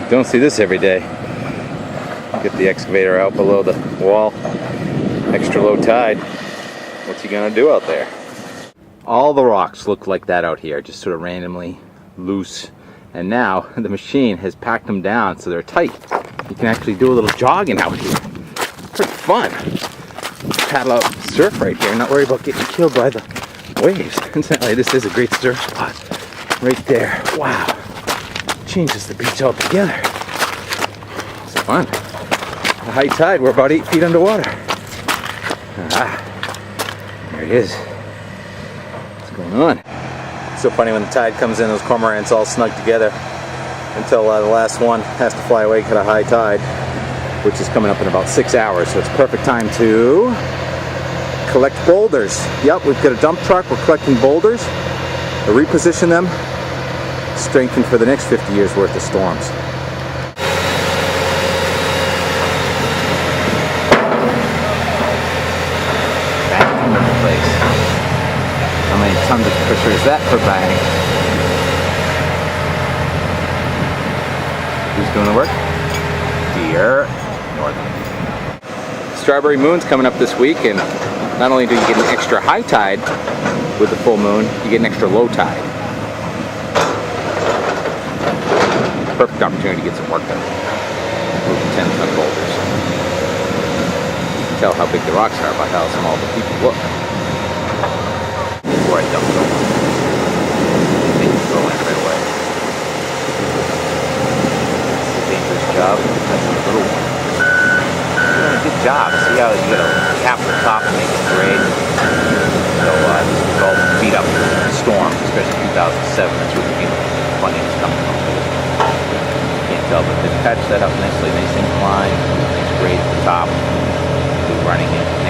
Don't see this every day. Get the excavator out below the wall. Extra low tide. What's he gonna do out there? All the rocks look like that out here, just sort of randomly loose. And now the machine has packed them down so they're tight. You can actually do a little jogging out here. Pretty fun. Paddle out, surf right here, not worry about getting killed by the waves. Incidentally, this is a great surf spot right there. Wow. Changes the beach altogether. It's fun. At high tide, we're about 8 feet underwater. There it is. What's going on? It's so funny when the tide comes in, those cormorants all snug together until the last one has to fly away at a high tide, which is coming up in about 6 hours. So it's perfect time to collect boulders. Yep, we've got a dump truck. We're collecting boulders. We'll reposition them, strengthen for the next 50 years worth of storms. How many tons of pressure is that per bang? Who's doing the work? Dear Northern. Strawberry Moon's coming up this week, and not only do you get an extra high tide with the full moon, you get an extra low tide. Perfect opportunity to get some work done. Moving 10-ton boulders. You can tell how big the rocks are by how small the people look. Before I dump them, they can go in right away. It's a dangerous job. That's a little one. You're doing a good job. See how you got to cap the top and make it grade. So this was all beat up storms, especially 2007. That's where the funding is coming from. Can't tell, but they patched that up nicely, nice incline, nice grade at the top. Running it.